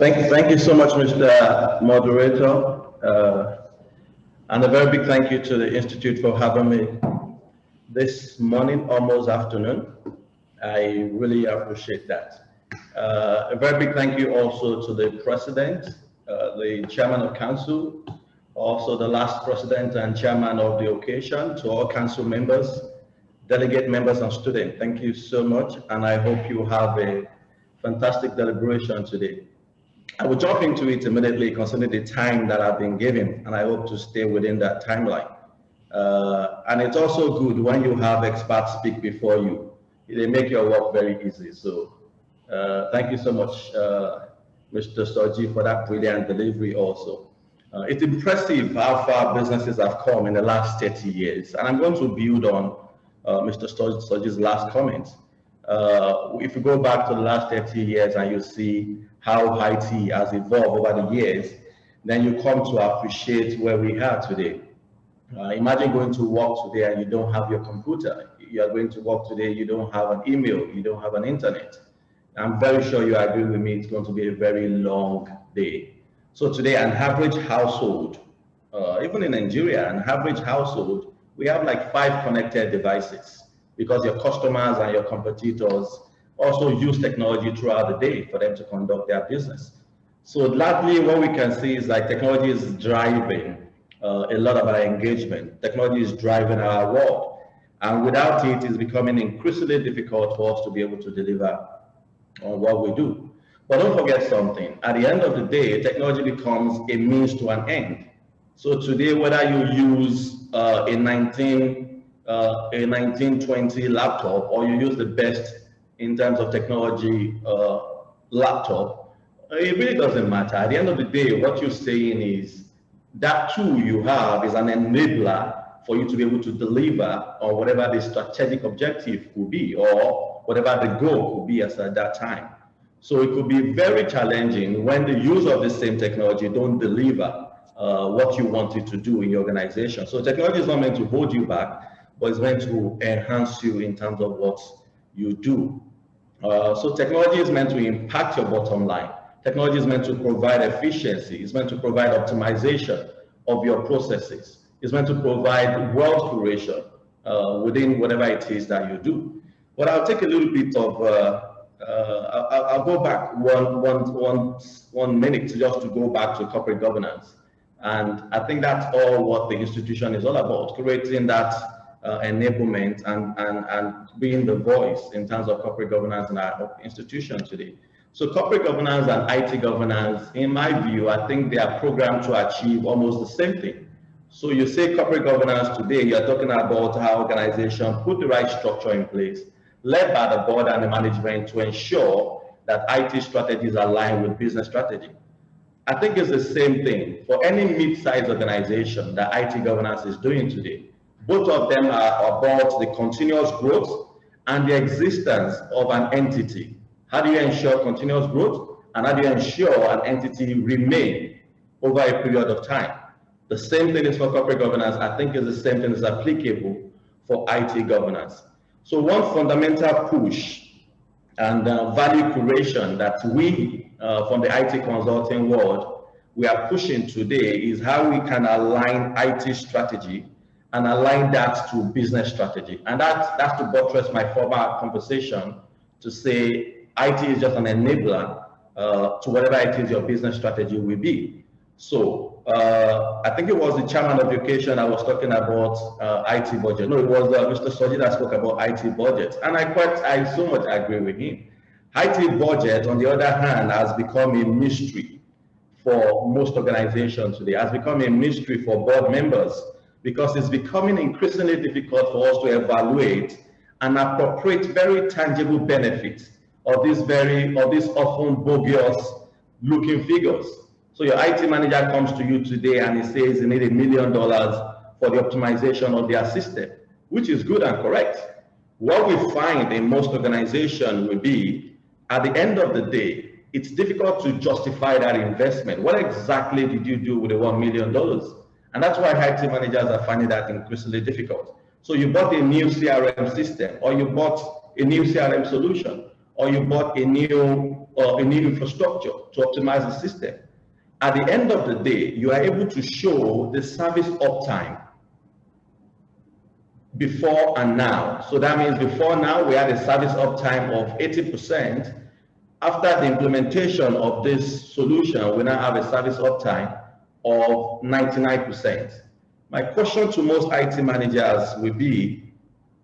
Thank you so much, Mr. Moderator. And a very big thank you to the Institute for having me this morning, almost afternoon. I really appreciate that. A very big thank you also to the President, the Chairman of Council, also the last President and Chairman of the occasion, to all Council members, delegate members and students. Thank you so much, and I hope you have a fantastic deliberation today. I will jump into it immediately concerning the time that I've been given, and I hope to stay within that timeline. And it's also good when you have experts speak before you. They make your work very easy. So thank you so much, Mr. Soji, for that brilliant delivery also. It's impressive how far businesses have come in the last 30 years. And I'm going to build on Mr. Soji's last comments. If you go back to the last 30 years and you see how IT has evolved over the years, then you come to appreciate where we are today. Imagine going to work today and you don't have your computer. You are going to work today, you don't have an email, you don't have an internet. I'm very sure you agree with me, it's going to be a very long day. So today, an average household, even in Nigeria, an average household, we have like 5 connected devices, because your customers and your competitors also use technology throughout the day for them to conduct their business. So largely what we can see is like technology is driving a lot of our engagement. Technology is driving our world. And without it, it's becoming increasingly difficult for us to be able to deliver on what we do. But don't forget something. At the end of the day, technology becomes a means to an end. So today, whether you use a 1920 laptop or you use the best in terms of technology laptop, it really doesn't matter. At the end of the day, what you're saying is that tool you have is an enabler for you to be able to deliver on whatever the strategic objective could be or whatever the goal could be as at that time. So it could be very challenging when the use of the same technology don't deliver what you want it to do in your organization. So technology is not meant to hold you back, but it's meant to enhance you in terms of what you do. So technology is meant to impact your bottom line. Technology is meant to provide efficiency. It's meant to provide optimization of your processes. It's meant to provide wealth creation within whatever it is that you do. But I'll take a little bit of, I'll go back one minute just to go back to corporate governance. And I think that's all what the institution is all about, creating that enablement and being the voice in terms of corporate governance in our institution today. So corporate governance and IT governance, in my view, I think they are programmed to achieve almost the same thing. So you say corporate governance today, you're talking about how organizations put the right structure in place, led by the board and the management to ensure that IT strategies align with business strategy. I think it's the same thing for any mid-sized organization that IT governance is doing today. Both of them are about the continuous growth and the existence of an entity. How do you ensure continuous growth? And how do you ensure an entity remain over a period of time? The same thing is for corporate governance. I think it's the same thing is applicable for IT governance. So one fundamental push and value creation that we from the IT consulting world, we are pushing today is how we can align IT strategy and align that to business strategy. And that's to buttress my former conversation to say IT is just an enabler to whatever it is your business strategy will be. So I think it was the chairman of the occasion I was talking about IT budget. No, it was Mr. Soji that spoke about IT budget. And I so much agree with him. IT budget, on the other hand, has become a mystery for most organizations today, has become a mystery for board members, because it's becoming increasingly difficult for us to evaluate and appropriate very tangible benefits of these often bogus looking figures. So your IT manager comes to you today and he says he needs $1 million for the optimization of their system, which is good and correct. What we find in most organizations will be, at the end of the day, it's difficult to justify that investment. What exactly did you do with the $1 million? And that's why IT managers are finding that increasingly difficult. So you bought a new CRM system, or you bought a new CRM solution, or you bought a new infrastructure to optimize the system. At the end of the day, you are able to show the service uptime before and now. So that means before now, we had a service uptime of 80%. After the implementation of this solution, we now have a service uptime of 99%. My question to most IT managers will be,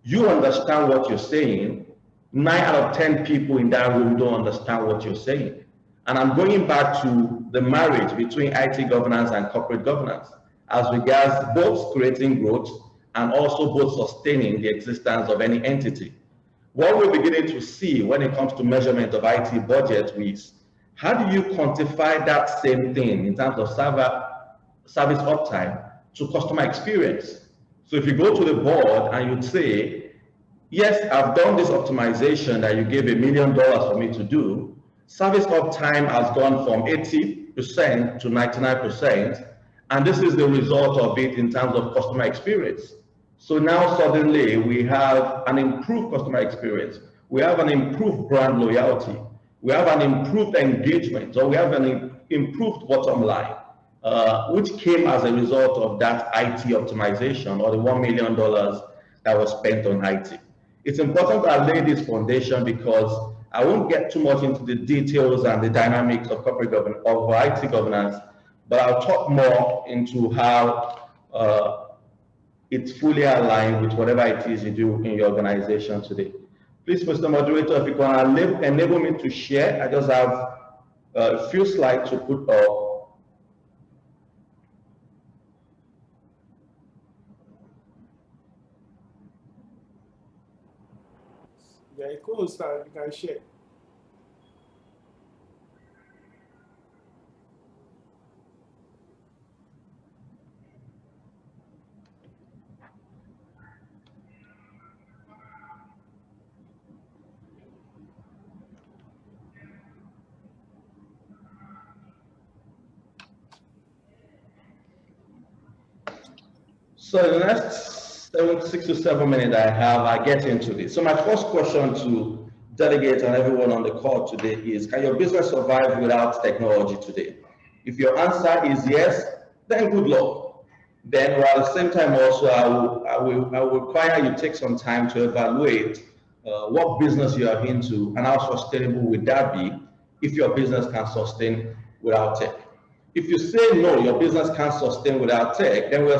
you understand what you're saying. 9 out of 10 people in that room don't understand what you're saying. And I'm going back to the marriage between IT governance and corporate governance as regards both creating growth and also both sustaining the existence of any entity. What we're beginning to see when it comes to measurement of IT budget is, how do you quantify that same thing in terms of service uptime to customer experience? So if you go to the board and you'd say, yes, I've done this optimization that you gave $1 million for me to do, service uptime has gone from 80% to 99%, and this is the result of it in terms of customer experience. So now suddenly we have an improved customer experience, we have an improved brand loyalty, we have an improved engagement, or we have an improved bottom line, which came as a result of that IT optimization, or the $1 million that was spent on IT. It's important that I lay this foundation because I won't get too much into the details and the dynamics of corporate governance, of IT governance, but I'll talk more into how it's fully aligned with whatever it is you do in your organization today. Please, Mr. Moderator, if you can enable me to share, I just have a few slides to put up. Very cool, sir. You can share. So in the next 6 to 7 minutes I have, I get into this. So my first question to delegates and everyone on the call today is, can your business survive without technology today? If your answer is yes, then good luck. Then at the same time also, I will require you take some time to evaluate what business you are into and how sustainable would that be if your business can sustain without tech. If you say no, your business can't sustain without tech, then we're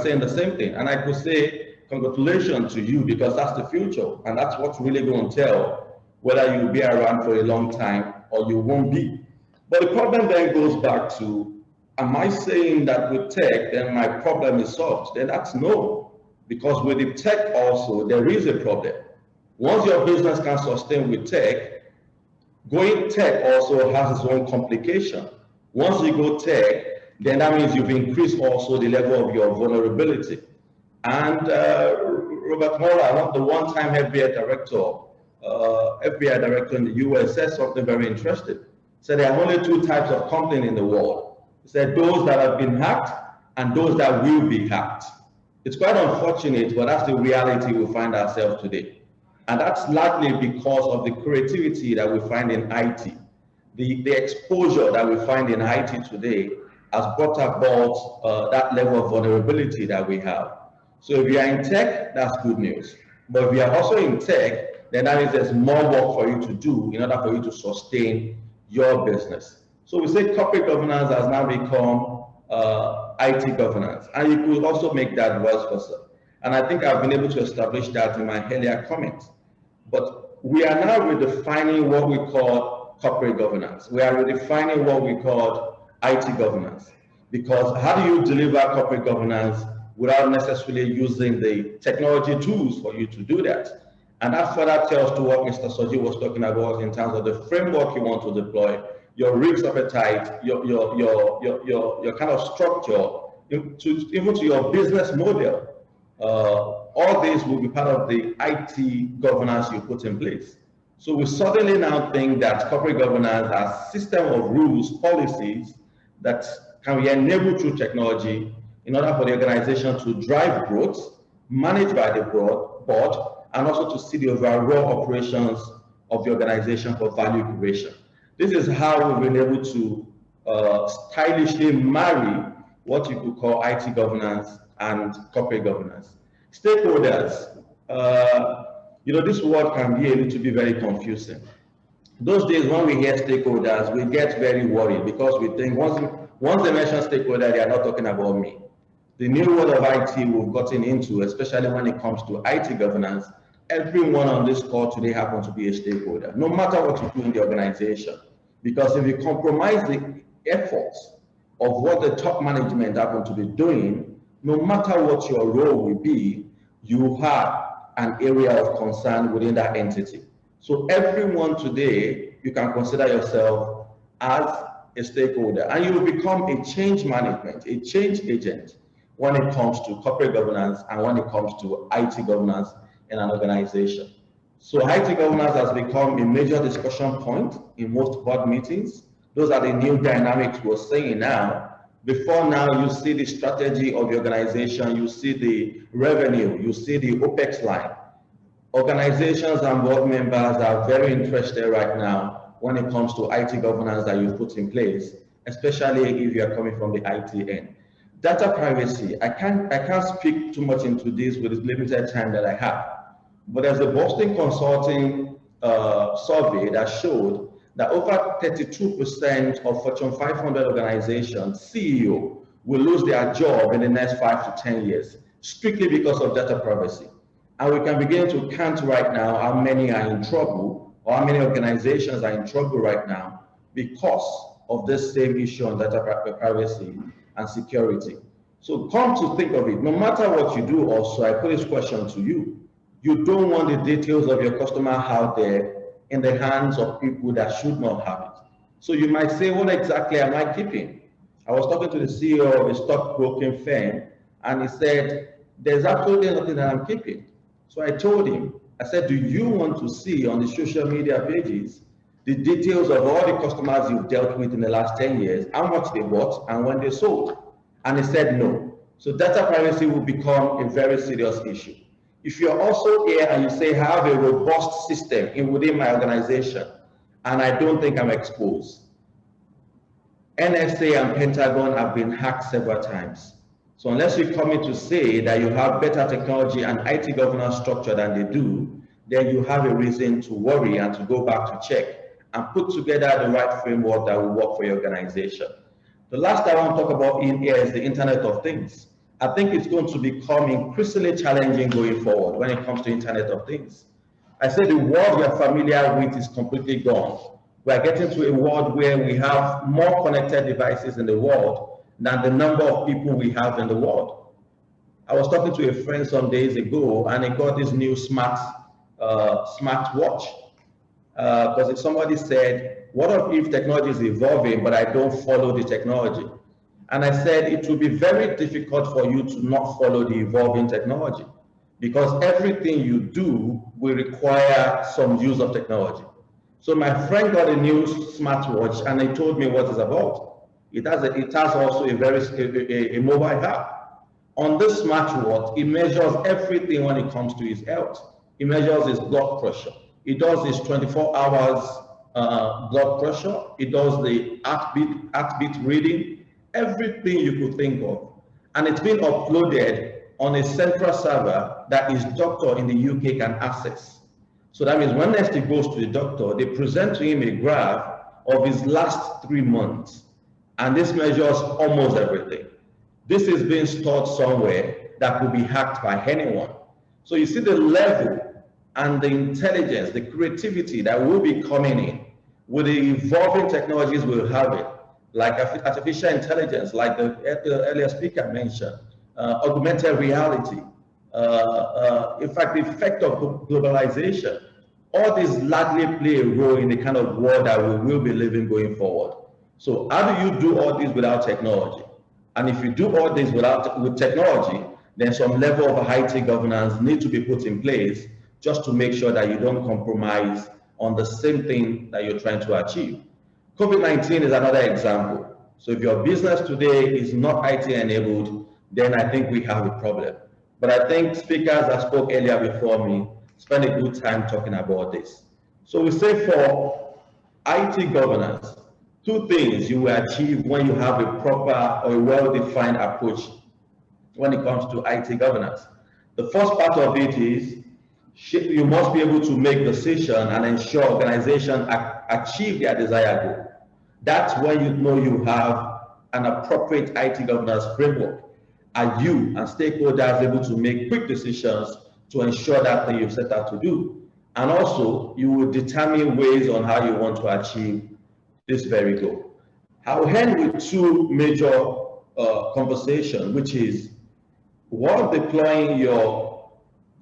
saying the same thing. And I could say, congratulations to you, because that's the future. And that's what's really going to tell whether you'll be around for a long time or you won't be. But the problem then goes back to, am I saying that with tech, then my problem is solved? Then that's no. Because with the tech also, there is a problem. Once your business can sustain with tech, going tech also has its own complication. Once you go tech, then that means you've increased also the level of your vulnerability. And Robert Mueller, the one-time FBI director in the US, said something very interesting. He said there are only 2 types of companies in the world. He said those that have been hacked and those that will be hacked. It's quite unfortunate, but that's the reality we find ourselves today. And that's largely because of the creativity that we find in IT. The exposure that we find in IT today has brought about that level of vulnerability that we have. So if you are in tech, that's good news. But if you are also in tech, then that means there's more work for you to do in order for you to sustain your business. So we say corporate governance has now become IT governance. And you could also make that vice versa. And I think I've been able to establish that in my earlier comments. But we are now redefining what we call corporate governance. We are redefining what we call IT governance. Because how do you deliver corporate governance without necessarily using the technology tools for you to do that? And that further tells to what Mr. Soji was talking about in terms of the framework you want to deploy, your risk appetite, your kind of structure, even to your business model. All these will be part of the IT governance you put in place. So we suddenly now think that corporate governance has a system of rules, policies that can be enabled through technology in order for the organization to drive growth, managed by the board, and also to see the overall operations of the organization for value creation. This is how we've been able to stylishly marry what you could call IT governance and corporate governance. Stakeholders, this word can be a little bit very confusing. Those days when we hear stakeholders, we get very worried because we think once they mention stakeholder, they are not talking about me. The new world of IT we've gotten into, especially when it comes to IT governance, everyone on this call today happens to be a stakeholder, no matter what you do in the organization. Because if you compromise the efforts of what the top management happen to be doing, no matter what your role will be, you have an area of concern within that entity. So everyone today, you can consider yourself as a stakeholder, and you will become a change management, a change agent when it comes to corporate governance and when it comes to IT governance in an organization. So IT governance has become a major discussion point in most board meetings. Those are the new dynamics we're seeing now. Before now, you see the strategy of the organization, you see the revenue, you see the OPEX line. Organizations and board members are very interested right now when it comes to IT governance that you put in place, especially if you are coming from the IT end. Data privacy, I can't speak too much into this with the limited time that I have, but there's a Boston Consulting survey that showed that over 32% of Fortune 500 organizations, CEO, will lose their job in the next 5 to 10 years, strictly because of data privacy. And we can begin to count right now how many are in trouble, or how many organizations are in trouble right now because of this same issue on data privacy and security. So come to think of it, no matter what you do also, I put this question to you. You don't want the details of your customer out there in the hands of people that should not have it. So you might say, what exactly am I keeping? I was talking to the CEO of a stockbroking firm, and he said, there's absolutely nothing that I'm keeping. So I told him, I said, do you want to see on the social media pages the details of all the customers you've dealt with in the last 10 years, how much they bought and when they sold? And he said no. So data privacy will become a very serious issue. If you're also here and you say, I have a robust system within my organization and I don't think I'm exposed, NSA and Pentagon have been hacked several times. So unless you come in to say that you have better technology and IT governance structure than they do, then you have a reason to worry and to go back to check and put together the right framework that will work for your organization. The last I want to talk about in here is the Internet of Things. I think it's going to become increasingly challenging going forward when it comes to Internet of Things. I say the world you're familiar with is completely gone. We're getting to a world where we have more connected devices in the world than the number of people we have in the world. I was talking to a friend some days ago, and he got this new smart watch. Because if somebody said, what if technology is evolving, but I don't follow the technology? And I said, it will be very difficult for you to not follow the evolving technology, because everything you do will require some use of technology. So my friend got a new smartwatch, and he told me what it's about. It has also a mobile app. On this smartwatch, it measures everything when it comes to his health. It measures his blood pressure. It does his 24 hours blood pressure. It does the heartbeat reading, everything you could think of. And it's been uploaded on a central server that his doctor in the UK can access. So that means when next he goes to the doctor, they present to him a graph of his last 3 months. And this measures almost everything. This is being stored somewhere that could be hacked by anyone. So you see the level and the intelligence, the creativity that will be coming in with the evolving technologies we'll have it, like artificial intelligence, like the earlier speaker mentioned, augmented reality, in fact, the effect of globalization. All these largely play a role in the kind of world that we will be living going forward. So how do you do all this without technology? And if you do all this with technology, then some level of IT governance needs to be put in place just to make sure that you don't compromise on the same thing that you're trying to achieve. COVID-19 is another example. So if your business today is not IT enabled, then I think we have a problem. But I think speakers that spoke earlier before me spent a good time talking about this. So we say for IT governance, two things you will achieve when you have a proper or a well-defined approach when it comes to IT governance. The first part of it is you must be able to make decisions and ensure organizations achieve their desired goal. That's when you know you have an appropriate IT governance framework. Are you and stakeholders able to make quick decisions to ensure that thing you've set out to do? And also, you will determine ways on how you want to achieve this very goal. I'll end with two major conversations, which is while deploying your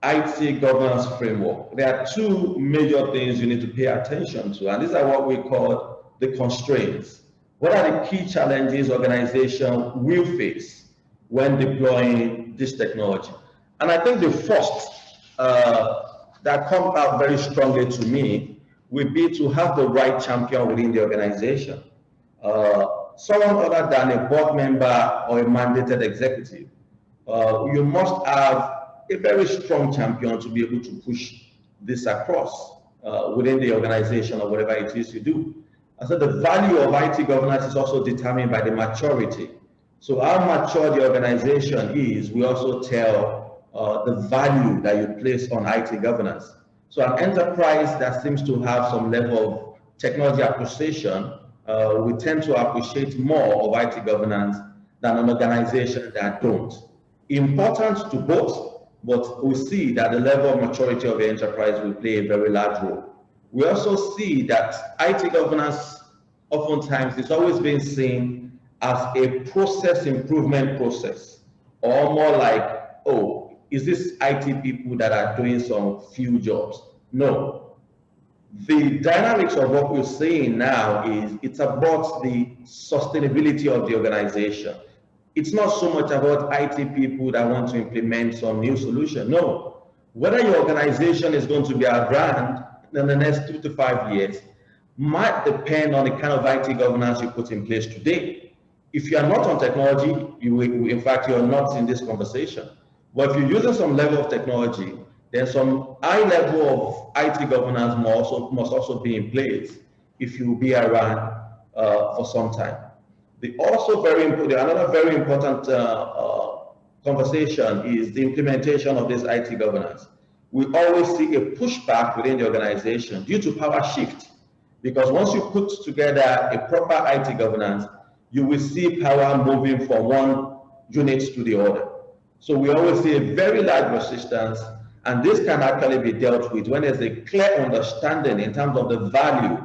IT governance framework, there are two major things you need to pay attention to, and these are what we call the constraints. What are the key challenges organizations will face when deploying this technology? And I think the first that comes out very strongly to me would be to have the right champion within the organization. Someone other than a board member or a mandated executive. You must have a very strong champion to be able to push this across within the organization or whatever it is you do. I said the value of IT governance is also determined by the maturity. So how mature the organization is, we also tell the value that you place on IT governance. So an enterprise that seems to have some level of technology appreciation, we tend to appreciate more of IT governance than an organization that don't. Important to both, but we see that the level of maturity of the enterprise will play a very large role. We also see that IT governance oftentimes is always being seen as a process improvement process, or more like, oh, is this IT people that are doing some few jobs? No. The dynamics of what we're seeing now is it's about the sustainability of the organization. It's not so much about IT people that want to implement some new solution. No. Whether your organization is going to be around in the next 2 to 5 years might depend on the kind of IT governance you put in place today. If you are not on technology, in fact, you're not in this conversation. But if you're using some level of technology, then some high level of IT governance must also be in place if you will be around for some time. Another very important conversation is the implementation of this IT governance. We always see a pushback within the organization due to power shift, because once you put together a proper IT governance, you will see power moving from one unit to the other. So we always see a very large resistance, and this can actually be dealt with when there's a clear understanding in terms of the value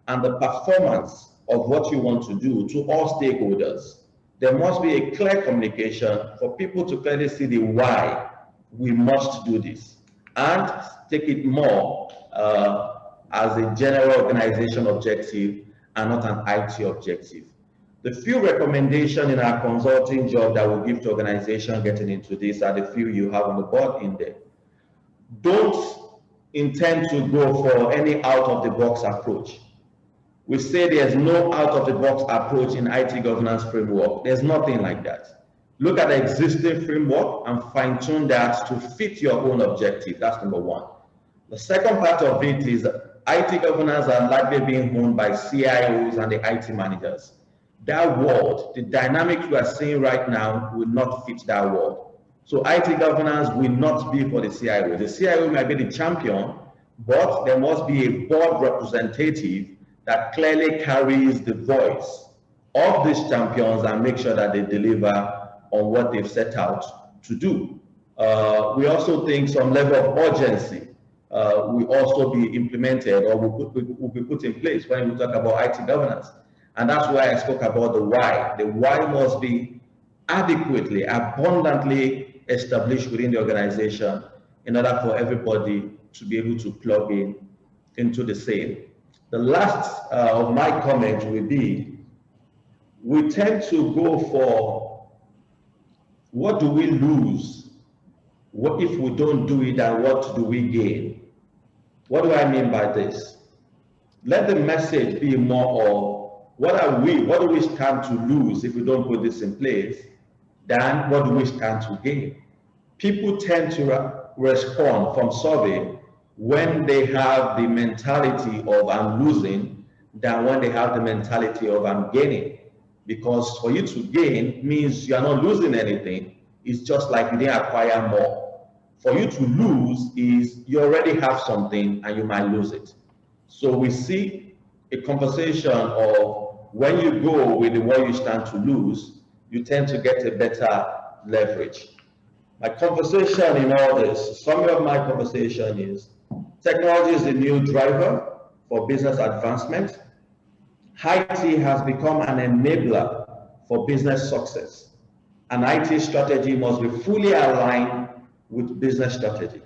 and the performance of what you want to do to all stakeholders. There must be a clear communication for people to clearly see the why we must do this, and take it more as a general organization objective and not an IT objective. The few recommendations in our consulting job that we give to organizations getting into this are the few you have on the board in there. Don't intend to go for any out-of-the-box approach. We say there's no out-of-the-box approach in IT governance framework. There's nothing like that. Look at the existing framework and fine-tune that to fit your own objective. That's number one. The second part of it is IT governance are likely being owned by CIOs and the IT managers. That world, the dynamics we are seeing right now will not fit that world. So IT governance will not be for the CIO. The CIO might be the champion, but there must be a board representative that clearly carries the voice of these champions and make sure that they deliver on what they've set out to do. We also think some level of urgency will also be implemented or will be put in place when we talk about IT governance. And that's why I spoke about the why. The why must be adequately, abundantly established within the organization in order for everybody to be able to plug into the same. The last of my comments will be, we tend to go for what do we lose? What if we don't do it, and what do we gain? What do I mean by this? Let the message be more of what do we stand to lose if we don't put this in place, than what do we stand to gain. People tend to respond from survey when they have the mentality of I'm losing than when they have the mentality of I'm gaining. Because for you to gain means you're not losing anything. It's just like you didn't acquire more. For you to lose is you already have something and you might lose it. So we see a conversation of when you go with the what you stand to lose, you tend to get a better leverage. My conversation in all this, summary of my conversation is technology is the new driver for business advancement. IT has become an enabler for business success. An IT strategy must be fully aligned with business strategy.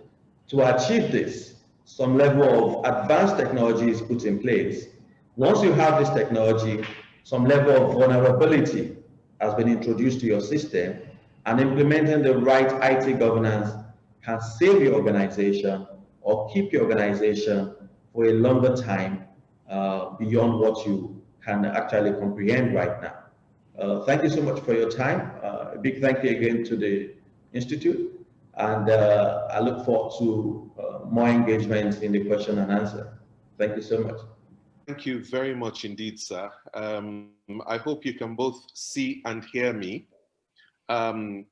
To achieve this, some level of advanced technology is put in place. Once you have this technology, some level of vulnerability has been introduced to your system, and implementing the right IT governance can save your organization or keep your organization for a longer time beyond what you can actually comprehend right now. Thank you so much for your time. A big thank you again to the Institute. And I look forward to more engagement in the question and answer. Thank you so much. Thank you very much indeed, sir. I hope you can both see and hear me. I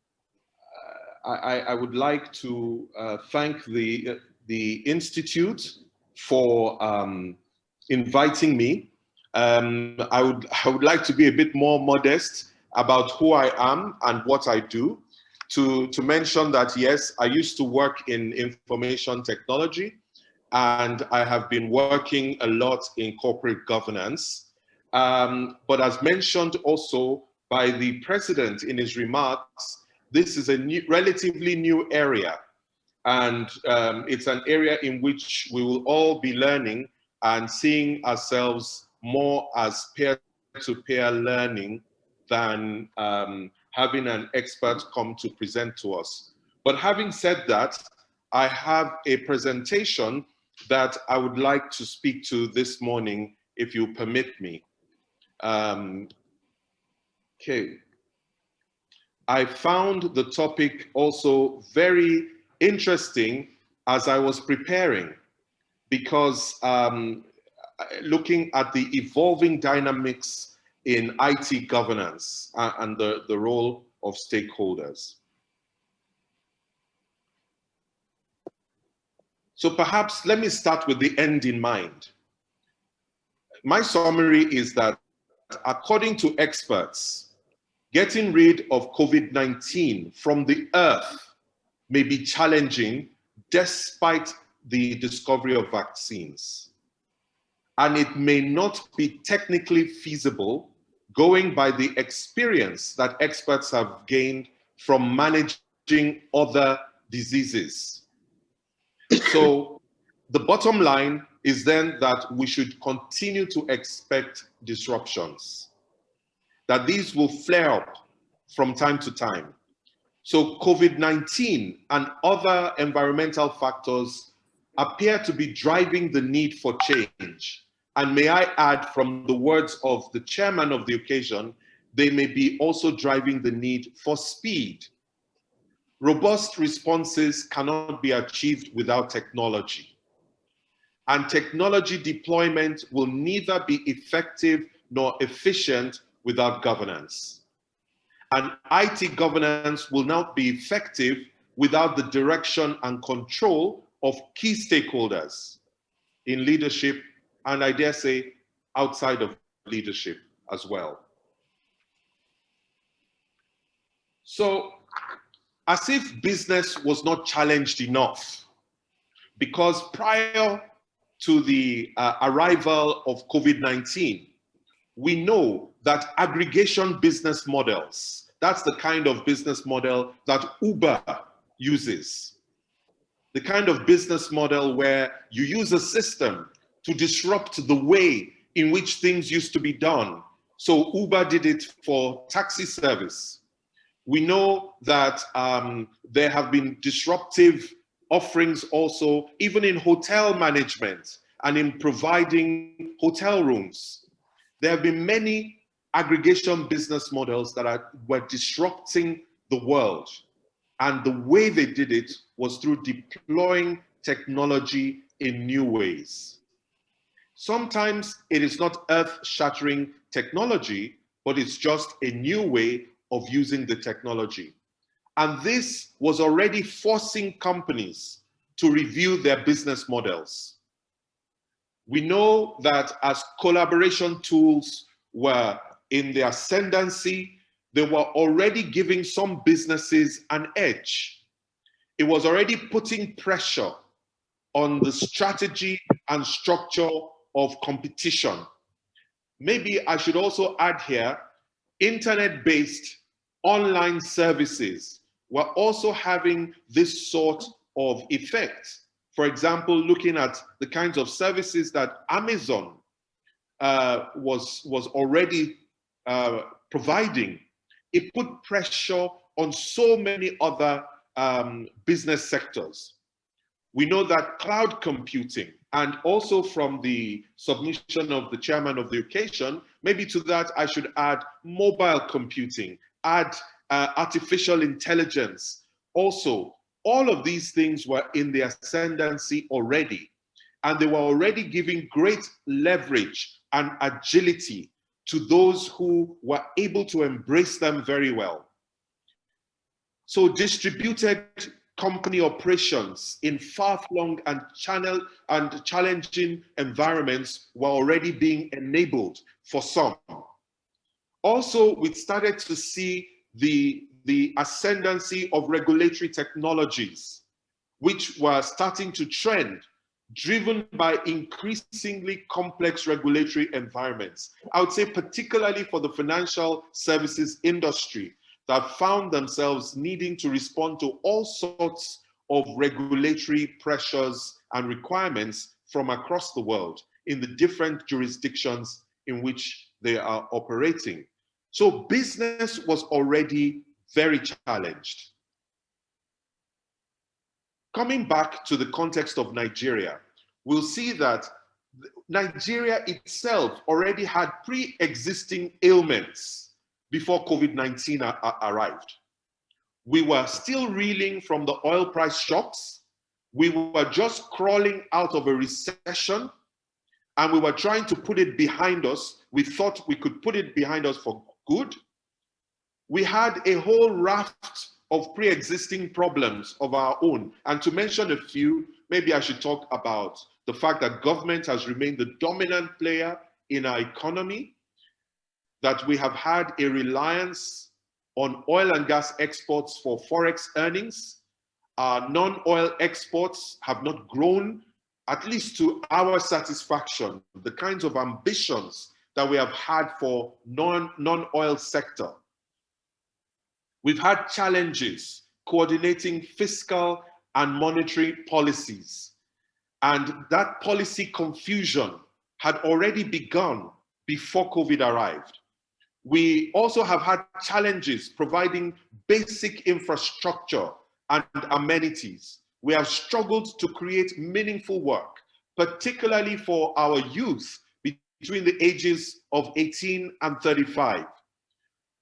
would like to thank the Institute for inviting me. I would like to be a bit more modest about who I am and what I do. To mention that, yes, I used to work in information technology, and I have been working a lot in corporate governance. But as mentioned also by the president in his remarks, this is a relatively new area. And it's an area in which we will all be learning and seeing ourselves more as peer-to-peer learning than having an expert come to present to us. But having said that, I have a presentation that I would like to speak to this morning, if you permit me. Okay. I found the topic also very interesting as I was preparing, because looking at the evolving dynamics in IT governance and the role of stakeholders. So perhaps let me start with the end in mind. My summary is that according to experts, getting rid of COVID-19 from the earth may be challenging despite the discovery of vaccines. And it may not be technically feasible going by the experience that experts have gained from managing other diseases. So the bottom line is then that we should continue to expect disruptions, that these will flare up from time to time. So COVID-19 and other environmental factors appear to be driving the need for change. And may I add, from the words of the chairman of the occasion, they may be also driving the need for speed. Robust responses cannot be achieved without technology. And technology deployment will neither be effective nor efficient without governance. And IT governance will not be effective without the direction and control of key stakeholders in leadership, and I dare say outside of leadership as well. So, as if business was not challenged enough, because prior to the arrival of COVID-19, we know that aggregation business models, that's the kind of business model that Uber uses. The kind of business model where you use a system to disrupt the way in which things used to be done. So Uber did it for taxi service. We know that there have been disruptive offerings also, even in hotel management and in providing hotel rooms. There have been many aggregation business models that were disrupting the world. And the way they did it was through deploying technology in new ways. Sometimes it is not earth-shattering technology, but it's just a new way of using the technology. And this was already forcing companies to review their business models. We know that as collaboration tools were in the ascendancy, they were already giving some businesses an edge. It was already putting pressure on the strategy and structure of competition. Maybe I should also add here, internet-based online services were also having this sort of effect. For example, looking at the kinds of services that Amazon was already providing, it put pressure on so many other business sectors. We know that cloud computing, and also from the submission of the chairman of the occasion, maybe to that I should add mobile computing, add artificial intelligence. Also, all of these things were in the ascendancy already, and they were already giving great leverage and agility to those who were able to embrace them very well. So distributed company operations in far-flung and challenging environments were already being enabled for some. Also, we started to see the ascendancy of regulatory technologies, which were starting to trend, driven by increasingly complex regulatory environments. I would say particularly for the financial services industry, that found themselves needing to respond to all sorts of regulatory pressures and requirements from across the world in the different jurisdictions in which they are operating. So business was already very challenged. Coming back to the context of Nigeria, we'll see that Nigeria itself already had pre-existing ailments before COVID-19 arrived. We were still reeling from the oil price shocks. We were just crawling out of a recession, and we were trying to put it behind us. We thought we could put it behind us for good. We had a whole raft of pre-existing problems of our own. And to mention a few, maybe I should talk about the fact that government has remained the dominant player in our economy, that we have had a reliance on oil and gas exports for forex earnings. Our non-oil exports have not grown, at least to our satisfaction, the kinds of ambitions that we have had for non-oil sector. We've had challenges coordinating fiscal and monetary policies, and that policy confusion had already begun before COVID arrived. We also have had challenges providing basic infrastructure and amenities. We have struggled to create meaningful work, particularly for our youth between the ages of 18 and 35.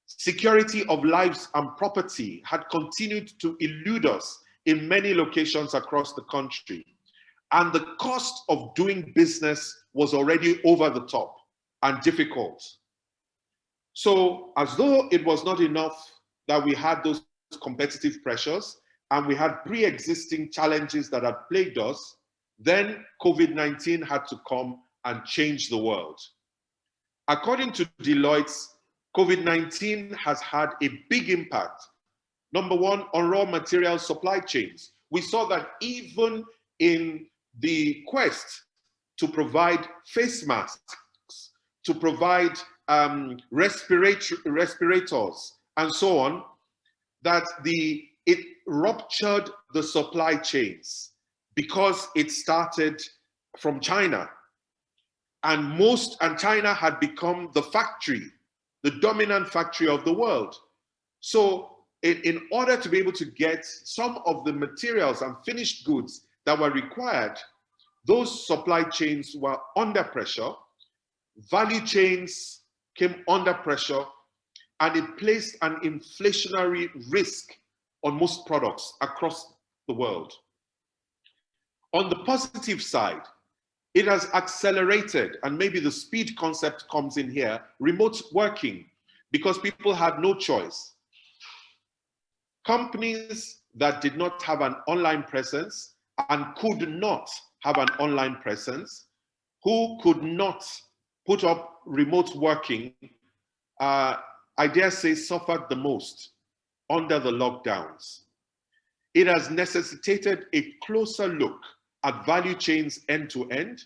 Security of lives and property had continued to elude us in many locations across the country. And the cost of doing business was already over the top and difficult. So as though it was not enough that we had those competitive pressures and we had pre-existing challenges that had plagued us, then COVID-19 had to come and change the world. According to Deloitte, COVID-19 has had a big impact. Number one, on raw material supply chains. We saw that even in the quest to provide face masks, to provide respirators, and so on, that it ruptured the supply chains because it started from China. And China had become the factory, the dominant factory of the world. So in order to be able to get some of the materials and finished goods that were required, those supply chains were under pressure, value chains came under pressure, and it placed an inflationary risk on most products across the world. On the positive side, it has accelerated, and maybe the speed concept comes in here, remote working, because people had no choice. Companies that did not have an online presence and could not have an online presence, who could not put up remote working, I dare say suffered the most under the lockdowns. It has necessitated a closer look at value chains end to end.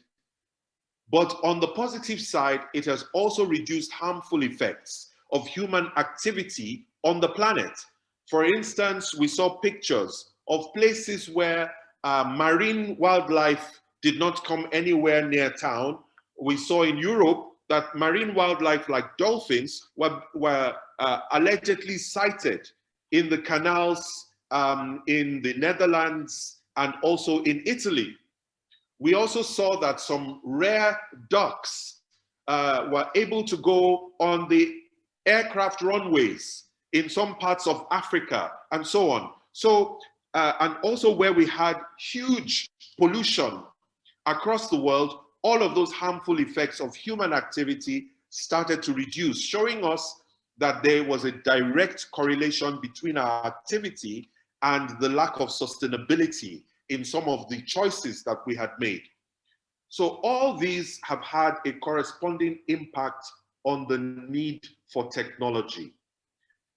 But on the positive side, it has also reduced harmful effects of human activity on the planet. For instance, we saw pictures of places where marine wildlife did not come anywhere near town. We saw in Europe that marine wildlife like dolphins were allegedly sighted in the canals in the Netherlands and also in Italy. We also saw that some rare ducks were able to go on the aircraft runways in some parts of Africa and so on. So, and also where we had huge pollution across the world, all of those harmful effects of human activity started to reduce, showing us that there was a direct correlation between our activity and the lack of sustainability in some of the choices that we had made. So all these have had a corresponding impact on the need for technology.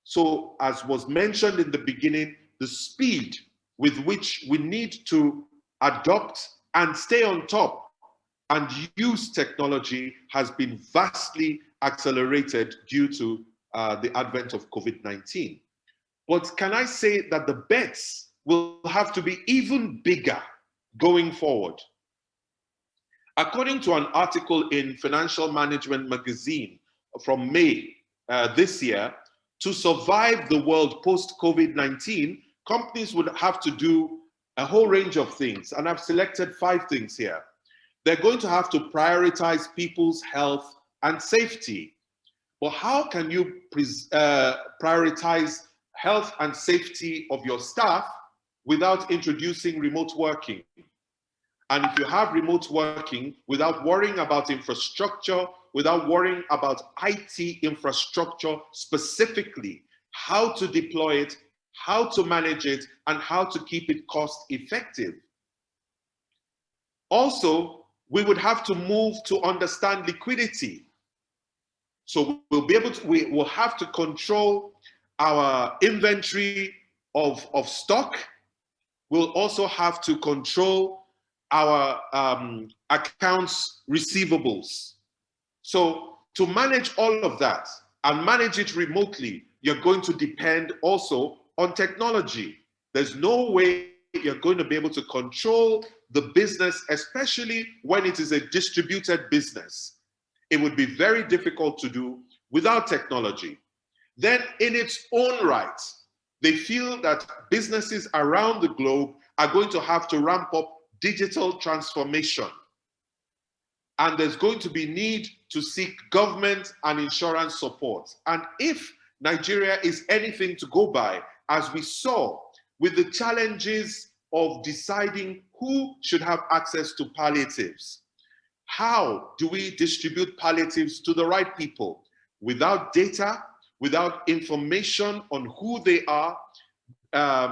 So as was mentioned in the beginning, the speed with which we need to adopt and stay on top and use technology has been vastly accelerated due to the advent of COVID-19. But can I say that the bets will have to be even bigger going forward? According to an article in Financial Management magazine from May this year, to survive the world post-COVID-19, companies would have to do a whole range of things, and I've selected 5 things here. They're going to have to prioritize people's health and safety. Well, how can you prioritize health and safety of your staff without introducing remote working? And if you have remote working without worrying about infrastructure, without worrying about IT infrastructure specifically, how to deploy it, how to manage it, and how to keep it cost effective. Also, we would have to move to understand liquidity. So we will have to control our inventory of stock. We'll also have to control our accounts receivables. So to manage all of that and manage it remotely, you're going to depend also on technology. There's no way you're going to be able to control the business, especially when it is a distributed business. It would be very difficult to do without technology. Then in its own right, they feel that businesses around the globe are going to have to ramp up digital transformation. And there's going to be need to seek government and insurance support. And if Nigeria is anything to go by, as we saw with the challenges of deciding who should have access to palliatives, how do we distribute palliatives to the right people? Without data, without information on who they are,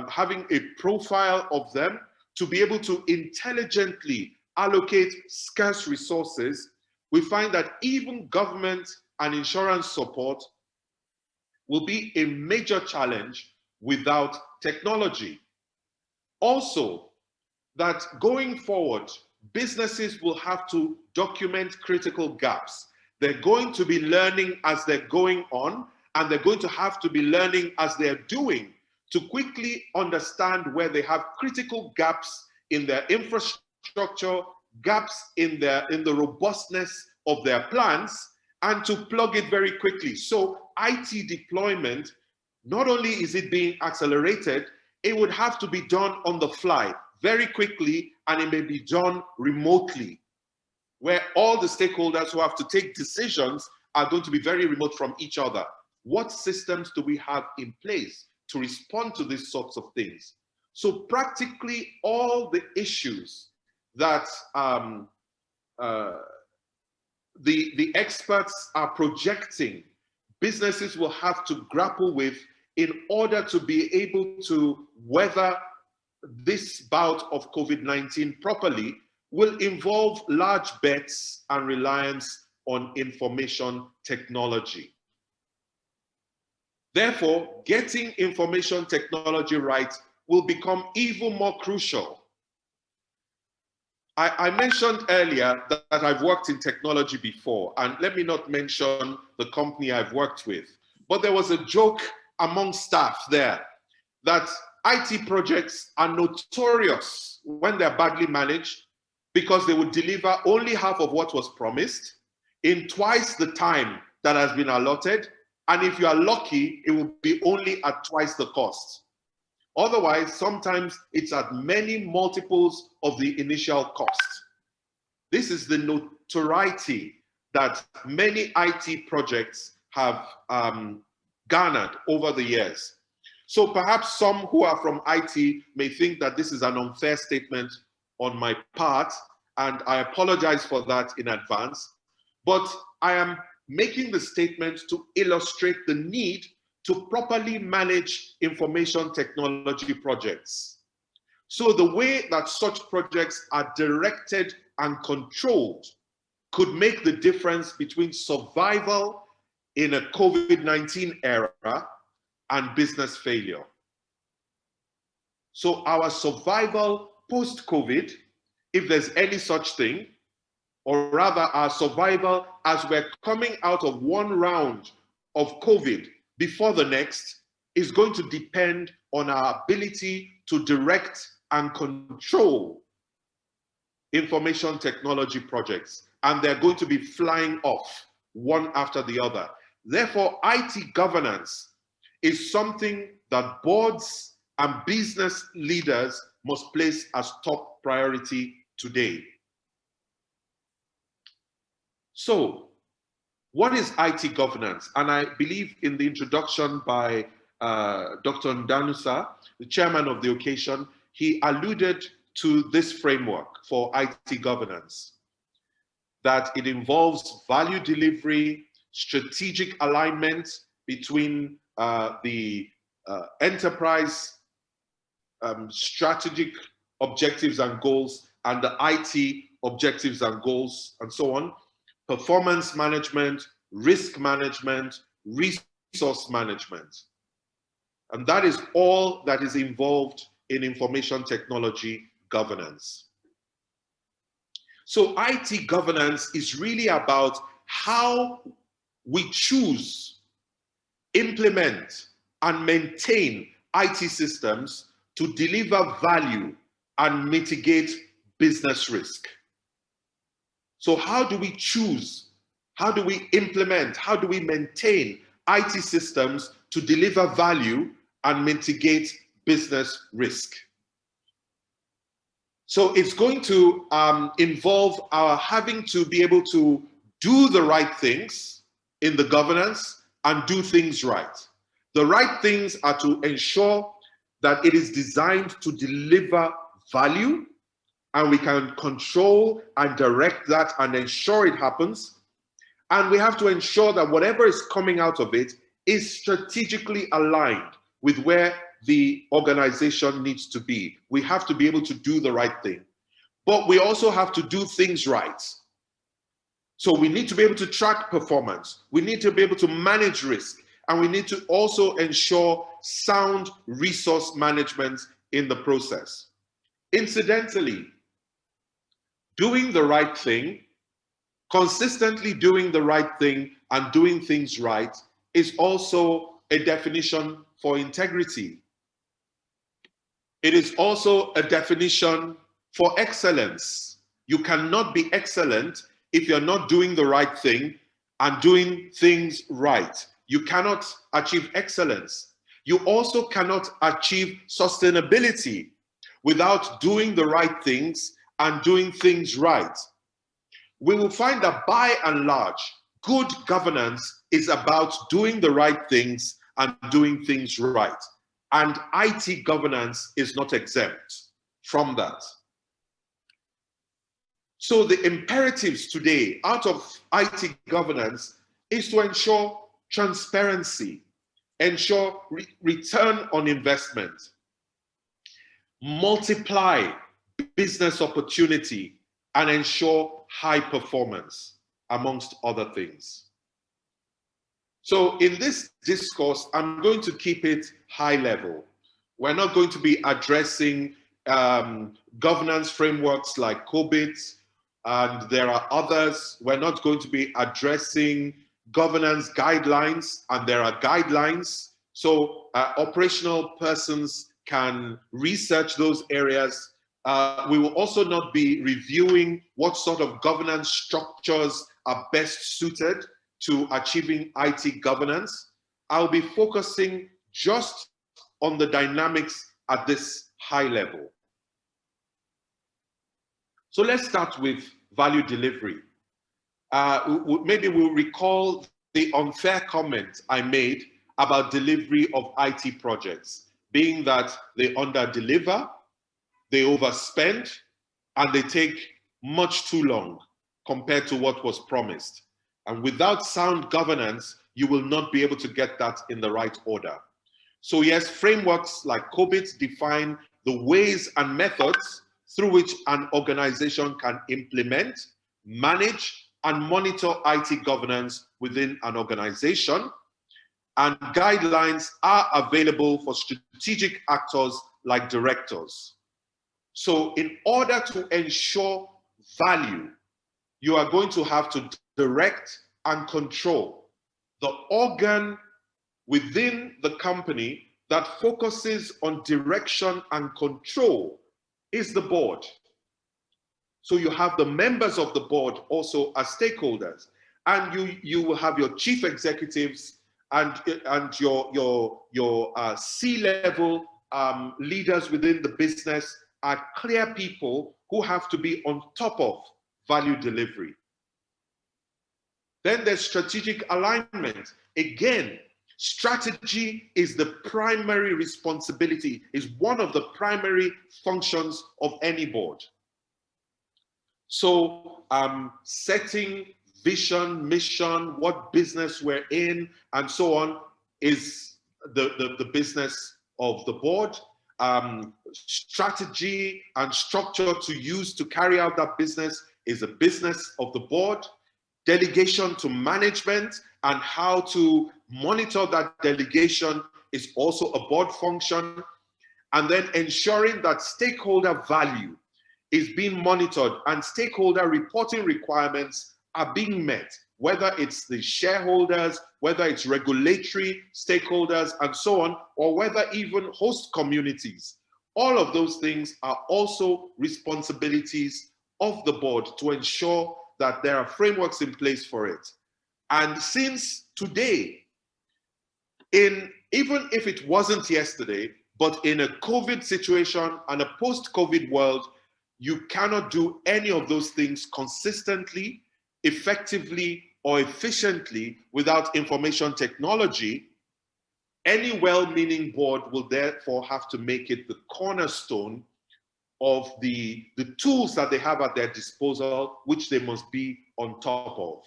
having a profile of them, to be able to intelligently allocate scarce resources, we find that even government and insurance support will be a major challenge without technology. Also, that going forward, businesses will have to document critical gaps. They're going to be learning as they're going on, and they're going to have to be learning as they're doing to quickly understand where they have critical gaps in their infrastructure, gaps in the robustness of their plans, and to plug it very quickly. So IT deployment, not only is it being accelerated, it would have to be done on the fly very quickly, and it may be done remotely, where all the stakeholders who have to take decisions are going to be very remote from each other. What systems do we have in place to respond to these sorts of things? So practically all the issues that the experts are projecting businesses will have to grapple with in order to be able to weather this bout of COVID-19 properly will involve large bets and reliance on information technology. Therefore, getting information technology right will become even more crucial. I mentioned earlier that I've worked in technology before, and let me not mention the company I've worked with, but there was a joke among staff there that IT projects are notorious when they're badly managed because they would deliver only half of what was promised in twice the time that has been allotted, and if you are lucky, it will be only at twice the cost. Otherwise, sometimes it's at many multiples of the initial cost. This is the notoriety that many IT projects have garnered over the years. So perhaps some who are from IT may think that this is an unfair statement on my part, and I apologize for that in advance. But I am making the statement to illustrate the need to properly manage information technology projects. So the way that such projects are directed and controlled could make the difference between survival in a COVID-19 era and business failure. So our survival post-COVID, if there's any such thing, or rather our survival as we're coming out of one round of COVID before the next, is going to depend on our ability to direct and control information technology projects. And they're going to be flying off one after the other. Therefore, IT governance is something that boards and business leaders must place as top priority today. So, what is IT governance? And I believe in the introduction by Dr. Ndanusa, the chairman of the occasion, he alluded to this framework for IT governance, that it involves value delivery, strategic alignment between the enterprise strategic objectives and goals and the IT objectives and goals and so on, performance management, risk management, resource management. And that is all that is involved in information technology governance. So IT governance is really about how we choose, implement, and maintain IT systems to deliver value and mitigate business risk. So how do we choose? How do we implement? How do we maintain IT systems to deliver value and mitigate business risk? So it's going to involve our having to be able to do the right things in the governance and do things right. The right things are to ensure that it is designed to deliver value, and we can control and direct that and ensure it happens. And we have to ensure that whatever is coming out of it is strategically aligned with where the organization needs to be. We have to be able to do the right thing. But we also have to do things right. So we need to be able to track performance. We need to be able to manage risk. And we need to also ensure sound resource management in the process. Incidentally, doing the right thing, consistently doing the right thing and doing things right is also a definition for integrity. It is also a definition for excellence. You cannot be excellent if you're not doing the right thing and doing things right. You cannot achieve excellence. You also cannot achieve sustainability without doing the right things and doing things right. We will find that by and large, good governance is about doing the right things and doing things right. And IT governance is not exempt from that. So the imperatives today out of IT governance is to ensure transparency, ensure return on investment, multiply business opportunity, and ensure high performance, amongst other things. So in this discourse, I'm going to keep it high level. We're not going to be addressing governance frameworks like COBIT, and there are others. We're not going to be addressing governance guidelines, and there are guidelines. So operational persons can research those areas. We will also not be reviewing what sort of governance structures are best suited to achieving IT governance. I'll be focusing just on the dynamics at this high level. So let's start with value delivery. Maybe we'll recall the unfair comment I made about delivery of IT projects, being that they under-deliver, they overspend, and they take much too long compared to what was promised. And without sound governance, you will not be able to get that in the right order. So yes, frameworks like COBIT define the ways and methods through which an organization can implement, manage, and monitor IT governance within an organization. And guidelines are available for strategic actors like directors. So in order to ensure value, you are going to have to direct and control. The organ within the company that focuses on direction and control is the board. So you have the members of the board also as stakeholders, and you will have your chief executives and your C-level leaders within the business are clear people who have to be on top of value delivery. Then there's strategic alignment. Again, strategy is the primary responsibility, is one of the primary functions of any board. So setting vision, mission, what business we're in, and so on is the business of the board. Strategy and structure to use to carry out that business is a business of the board. Delegation to management and how to monitor that delegation is also a board function. And then ensuring that stakeholder value is being monitored and stakeholder reporting requirements are being met, whether it's the shareholders, whether it's regulatory stakeholders and so on, or whether even host communities. All of those things are also responsibilities of the board to ensure that there are frameworks in place for it. And since today, even if it wasn't yesterday, but in a COVID situation and a post-COVID world, you cannot do any of those things consistently, effectively, or efficiently without information technology. Any well-meaning board will therefore have to make it the cornerstone of the tools that they have at their disposal, which they must be on top of.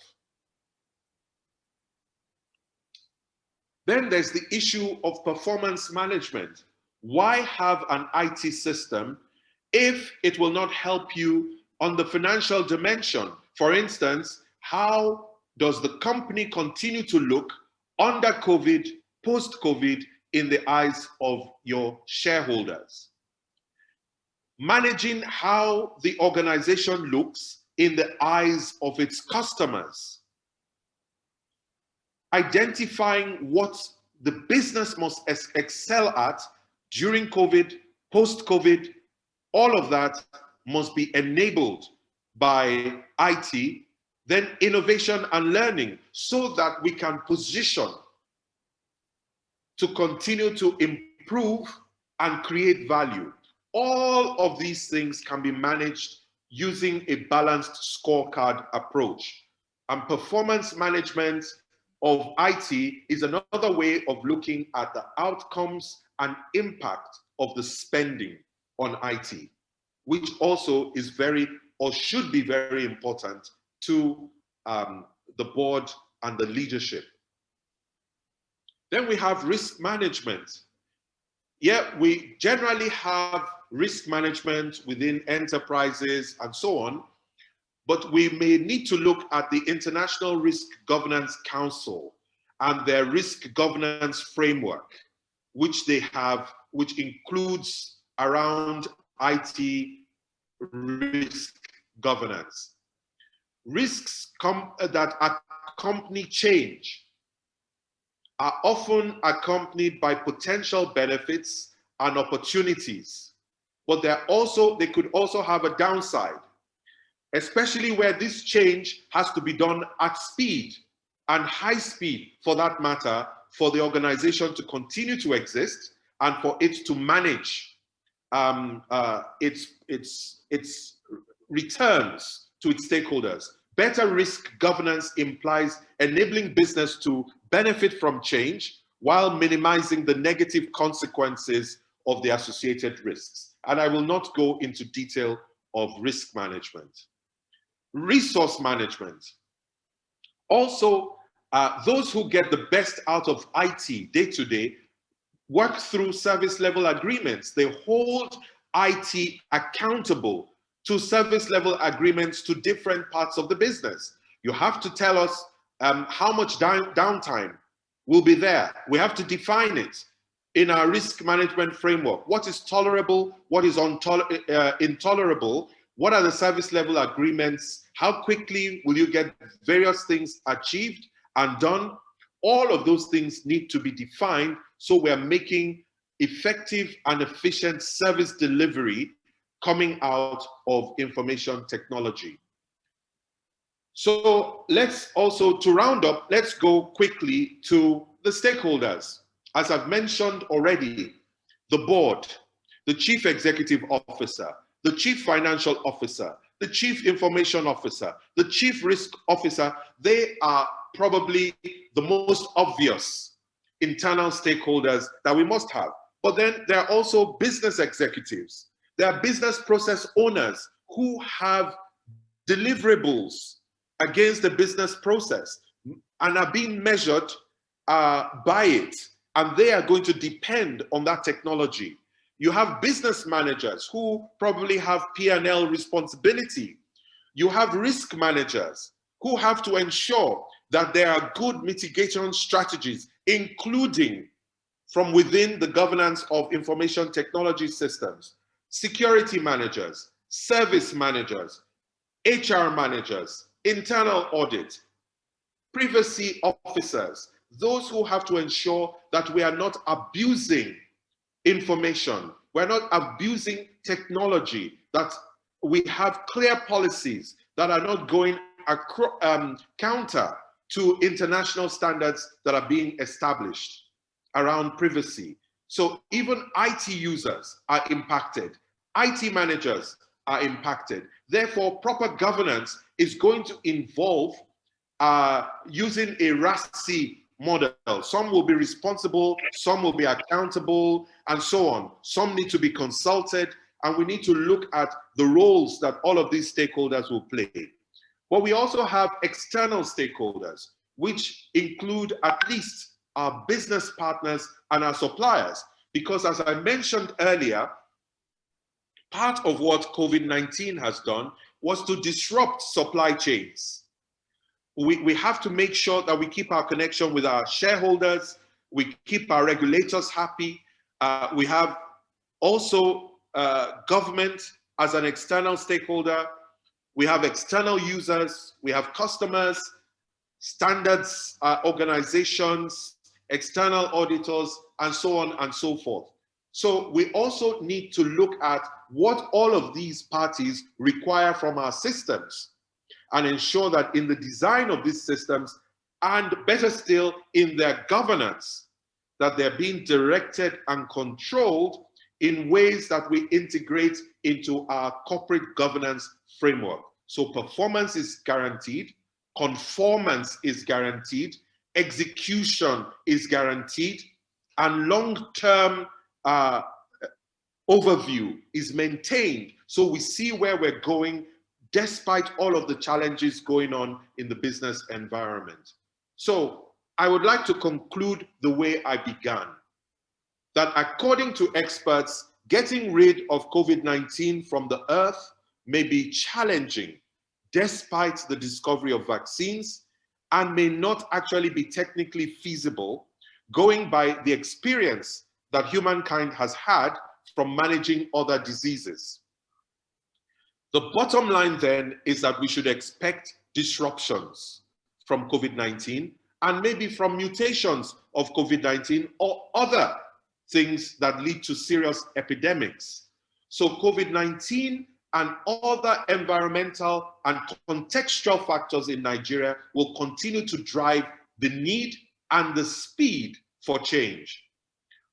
Then there's the issue of performance management. Why have an IT system if it will not help you on the financial dimension? For instance, how does the company continue to look under COVID, post-COVID, in the eyes of your shareholders? Managing how the organization looks in the eyes of its customers. Identifying what the business must excel at during COVID, post-COVID, all of that must be enabled by IT. Then innovation and learning, so that we can position to continue to improve and create value. All of these things can be managed using a balanced scorecard approach. And performance management of IT is another way of looking at the outcomes and impact of the spending on IT, which also is very or should be very important to the board and the leadership. Then we have risk management. Yeah, we generally have risk management within enterprises and so on, but we may need to look at the International Risk Governance Council and their risk governance framework, which they have, which includes around IT risk governance. Risks that accompany change are often accompanied by potential benefits and opportunities, but they could also have a downside, especially where this change has to be done at speed and high speed, for that matter, for the organization to continue to exist and for it to manage its returns to its stakeholders. Better risk governance implies enabling business to benefit from change while minimizing the negative consequences of the associated risks. And I will not go into detail of risk management. Resource management. Also, those who get the best out of IT day to day work through service level agreements. They hold IT accountable to service level agreements to different parts of the business. You have to tell us how much downtime will be there. We have to define it in our risk management framework. What is tolerable? What is intolerable? What are the service level agreements? How quickly will you get various things achieved and done? All of those things need to be defined so we're making effective and efficient service delivery coming out of information technology. So let's also, to round up, let's go quickly to the stakeholders. As I've mentioned already, the board, the chief executive officer, the chief financial officer, the chief information officer, the chief risk officer, they are probably the most obvious internal stakeholders that we must have. But then there are also business executives. There are business process owners who have deliverables against the business process and are being measured by it, and they are going to depend on that technology. You have business managers who probably have P&L responsibility. You have risk managers who have to ensure that there are good mitigation strategies, including from within the governance of information technology systems. Security managers, service managers, HR managers, internal audit, privacy officers, those who have to ensure that we are not abusing information, we're not abusing technology, that we have clear policies that are not going counter to international standards that are being established around privacy. So even IT users are impacted. IT managers are impacted. Therefore, proper governance is going to involve using a RASI model. Some will be responsible, some will be accountable, and so on. Some need to be consulted, and we need to look at the roles that all of these stakeholders will play. But we also have external stakeholders, which include at least our business partners and our suppliers. Because as I mentioned earlier, part of what COVID-19 has done was to disrupt supply chains. We have to make sure that we keep our connection with our shareholders, we keep our regulators happy. We have also government as an external stakeholder. We have external users, we have customers, standards organizations, external auditors, and so on and so forth. So we also need to look at what all of these parties require from our systems and ensure that in the design of these systems, and better still in their governance, that they're being directed and controlled in ways that we integrate into our corporate governance framework. So performance is guaranteed, conformance is guaranteed, execution is guaranteed, and long-term overview is maintained. So we see where we're going despite all of the challenges going on in the business environment. So I would like to conclude the way I began, that according to experts, getting rid of COVID-19 from the earth may be challenging despite the discovery of vaccines, and may not actually be technically feasible, going by the experience that humankind has had from managing other diseases. The bottom line then is that we should expect disruptions from COVID-19 and maybe from mutations of COVID-19 or other things that lead to serious epidemics. So COVID-19 and other environmental and contextual factors in Nigeria will continue to drive the need and the speed for change.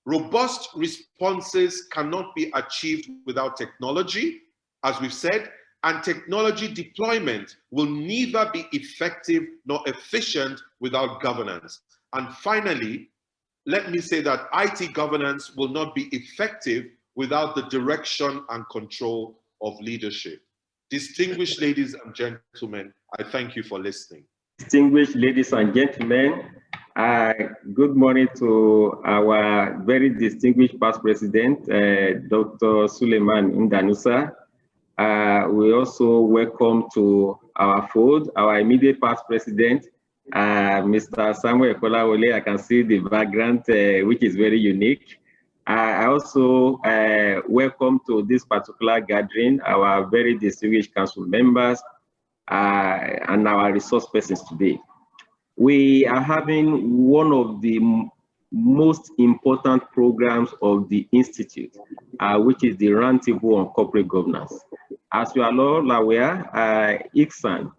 Robust responses cannot be achieved without technology, as we've said, and technology deployment will neither be effective nor efficient without governance. And finally, let me say that IT governance will not be effective without the direction and control of leadership. Distinguished ladies and gentlemen, I thank you for listening. Distinguished ladies and gentlemen, good morning to our very distinguished past president, Dr. Suleiman Indanusa. We also welcome to our fold, our immediate past president, Mr. Samuel Kolawole. I can see the background, which is very unique. I also welcome to this particular gathering our very distinguished council members and our resource persons today. We are having one of the most important programs of the Institute, which is the Roundtable on Corporate Governance. As you are all aware, Discussant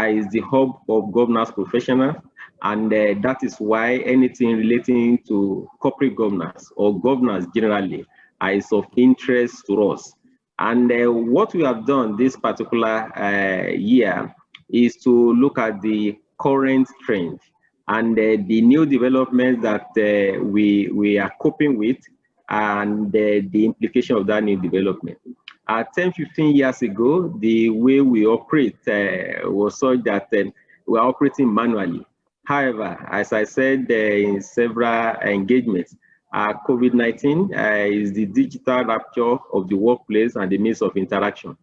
is the hub of governance professionals, and that is why anything relating to corporate governance or governance generally is of interest to us. And what we have done this particular year is to look at the current trend and the new developments that we are coping with, and the implication of that new development. 10-15 years ago, the way we operate was such that we are operating manually. However, as I said in several engagements, COVID-19 is the digital rapture of the workplace and the means of interaction.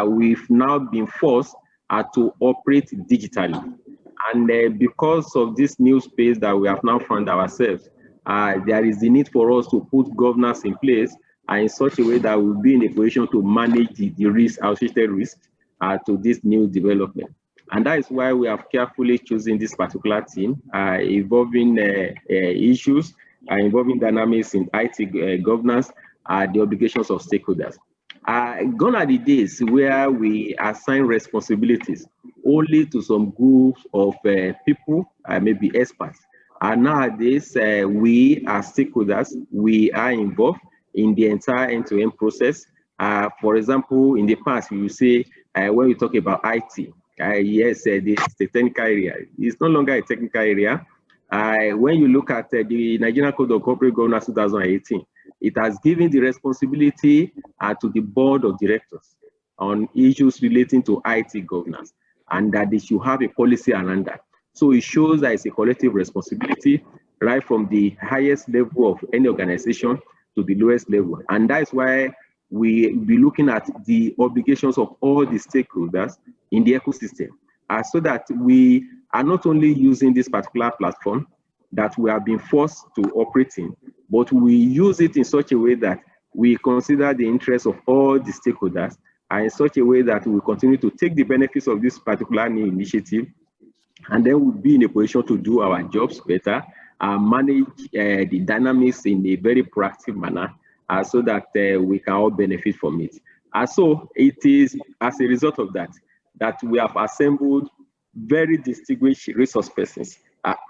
We've now been forced to operate digitally. And because of this new space that we have now found ourselves, there is the need for us to put governance in place in such a way that we'll be in a position to manage the risk, associated risks to this new development. And that is why we have carefully chosen this particular team, involving issues, involving dynamics in IT governance, the obligations of stakeholders. Gone are the days where we assign responsibilities only to some groups of people, maybe experts. Nowadays, we as stakeholders, we are involved in the entire end-to-end process. For example, in the past, we will say, when we talk about IT, yes, this is a technical area. It's no longer a technical area. When you look at the Nigerian Code of Corporate Governance 2018, it has given the responsibility to the board of directors on issues relating to IT governance, and that they should have a policy around that. So it shows that it's a collective responsibility, right from the highest level of any organization to the lowest level. And that's why we be looking at the obligations of all the stakeholders in the ecosystem, so that we are not only using this particular platform that we have been forced to operate in, but we use it in such a way that we consider the interests of all the stakeholders, and in such a way that we continue to take the benefits of this particular new initiative, and then we'll be in a position to do our jobs better, manage the dynamics in a very proactive manner, so that we can all benefit from it. So it is as a result of that, that we have assembled very distinguished resource persons,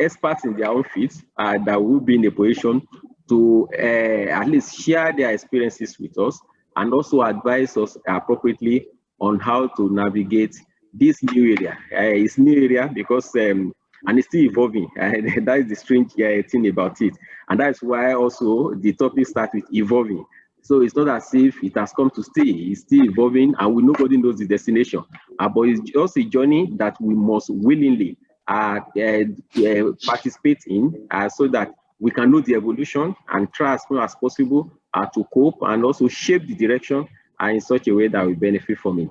experts in their own fields, that will be in a position to at least share their experiences with us and also advise us appropriately on how to navigate this new area. It's new area because, and it's still evolving. That is the strange thing about it. And that's why also the topic starts with evolving. So it's not as if it has come to stay. It's still evolving, and nobody knows the destination. But it's just a journey that we must willingly participate in, so that we can know the evolution and try as much as possible to cope and also shape the direction in such a way that we benefit from it.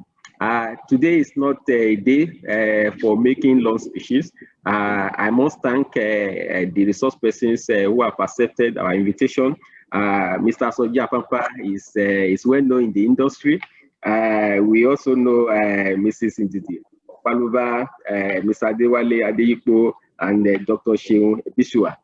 Today is not a day for making long speeches. I must thank the resource persons who have accepted our invitation. Mr. Soja Pampa is well known in the industry. We also know Mrs. Ndidi Paluva, Mr. Adewale Adeyipo, and Dr. Sheun Bishua.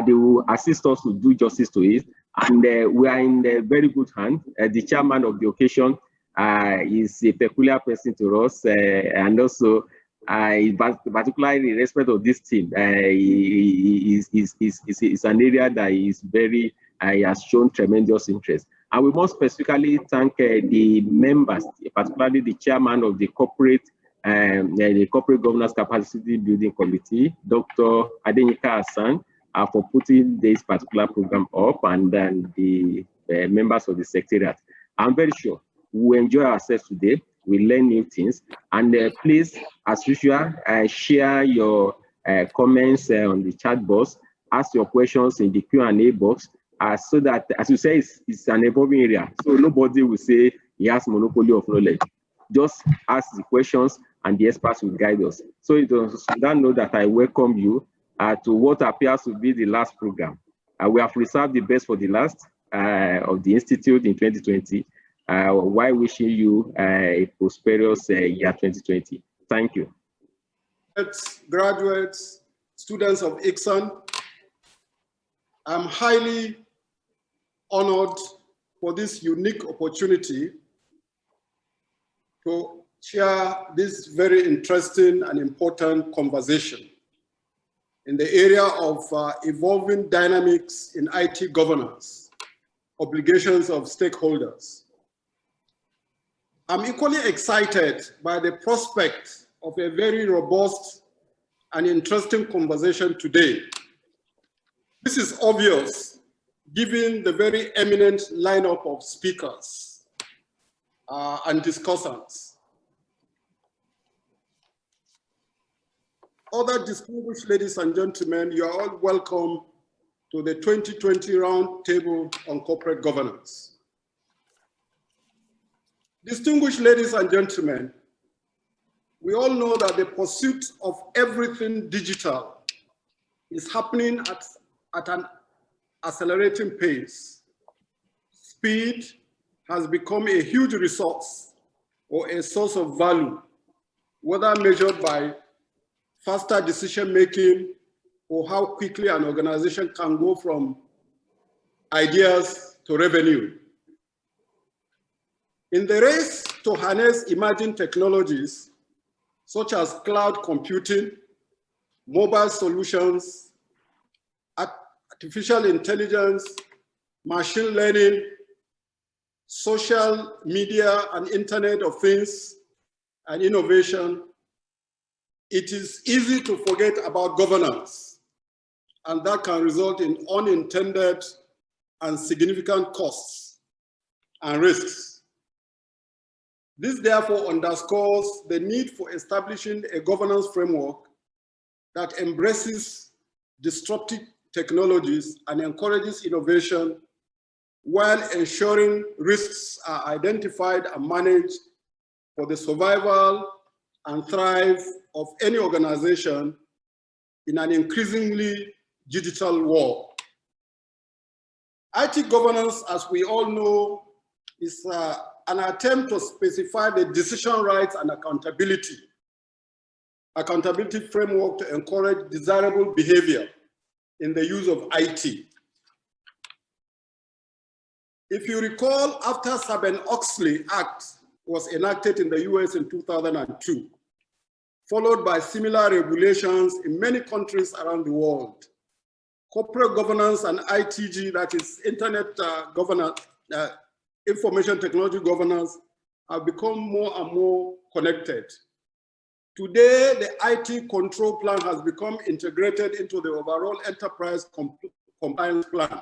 They will assist us to do justice to it. And we are in a very good hand. The chairman of the occasion is a peculiar person to us, and also particularly in respect of this team, is an area that is very has shown tremendous interest. And we must specifically thank the members, particularly the chairman of the corporate governance capacity building committee, Dr. Adenika Hassan, for putting this particular program up, and then the members of the secretariat. I'm very sure we enjoy ourselves today. We learn new things, and please, as usual, share your comments on the chat box, ask your questions in the Q&A box, so that, as you say, it's an evolving area. So nobody will say he has monopoly of knowledge. Just ask the questions, and the experts will guide us. So it was on that note that I welcome you to what appears to be the last program. We have reserved the best for the last of the Institute in 2020, while wishing you a prosperous year 2020. Thank you. Graduates, students of ICSAN, I'm highly honored for this unique opportunity to share this very interesting and important conversation in the area of evolving dynamics in IT governance, obligations of stakeholders. I'm equally excited by the prospect of a very robust and interesting conversation today. This is obvious given the very eminent lineup of speakers and discussants. Other distinguished ladies and gentlemen, you are all welcome to the 2020 Roundtable on Corporate Governance. Distinguished ladies and gentlemen, we all know that the pursuit of everything digital is happening at an accelerating pace. Speed has become a huge resource or a source of value, whether measured by faster decision-making or how quickly an organization can go from ideas to revenue. In the race to harness emerging technologies, such as cloud computing, mobile solutions, artificial intelligence, machine learning, social media and Internet of Things, and innovation, it is easy to forget about governance, and that can result in unintended and significant costs and risks. This therefore underscores the need for establishing a governance framework that embraces disruptive technologies and encourages innovation while ensuring risks are identified and managed for the survival and thrive of any organization in an increasingly digital world. IT governance, as we all know, is an attempt to specify the decision rights and accountability framework to encourage desirable behavior in the use of IT. If you recall, after Sarbanes-Oxley Act was enacted in the US in 2002, followed by similar regulations in many countries around the world, corporate governance and ITG, that is Internet governance, information technology governance, have become more and more connected. Today, the IT control plan has become integrated into the overall enterprise compliance plan.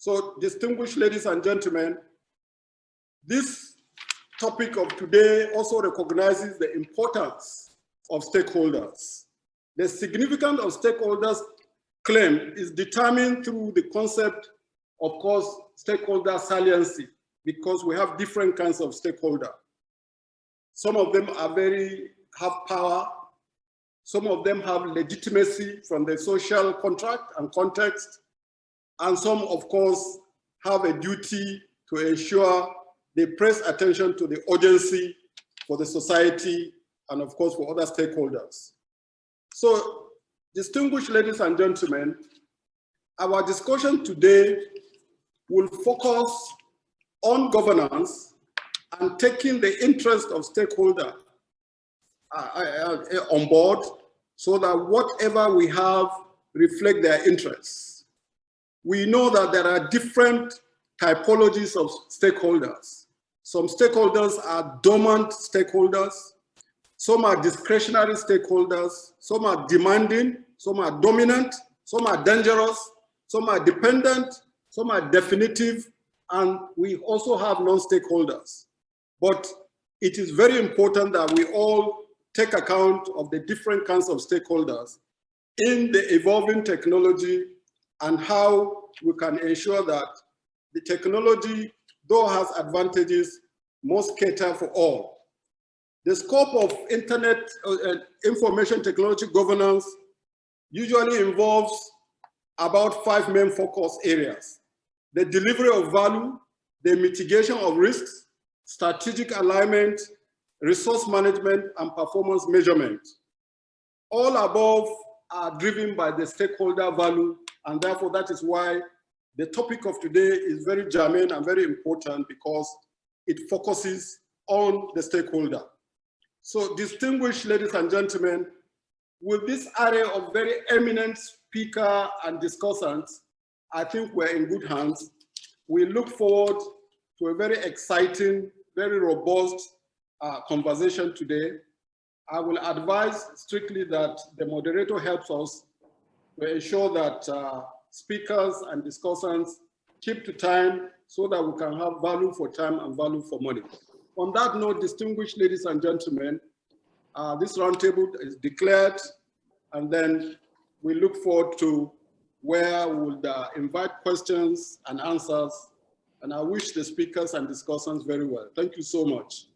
So, distinguished ladies and gentlemen, this topic of today also recognizes the importance of stakeholders. The significance of stakeholders' claim is determined through the concept, of course, stakeholder saliency, because we have different kinds of stakeholder. Some of them have power. Some of them have legitimacy from the social contract and context. And some, of course, have a duty to ensure they press attention to the urgency for the society and, of course, for other stakeholders. So, distinguished ladies and gentlemen, our discussion today will focus on governance and taking the interest of stakeholders on board so that whatever we have reflect their interests. We know that there are different typologies of stakeholders. Some stakeholders are dormant stakeholders, some are discretionary stakeholders, some are demanding, some are dominant, some are dangerous, some are dependent, some are definitive, and we also have non-stakeholders. But it is very important that we all take account of the different kinds of stakeholders in the evolving technology and how we can ensure that the technology, though has advantages, must cater for all. The scope of internet information technology governance usually involves about 5 main focus areas: the delivery of value, the mitigation of risks, strategic alignment, resource management, and performance measurement. All above are driven by the stakeholder value, and therefore that is why the topic of today is very germane and very important, because it focuses on the stakeholder. So, distinguished ladies and gentlemen, with this array of very eminent speakers and discussants, I think we're in good hands. We look forward to a very exciting, very robust conversation today. I will advise strictly that the moderator helps us to ensure that speakers and discussants keep to time so that we can have value for time and value for money. On that note, distinguished ladies and gentlemen, this roundtable is declared, and then we look forward to where we would invite questions and answers. And I wish the speakers and discussants very well. Thank you so much.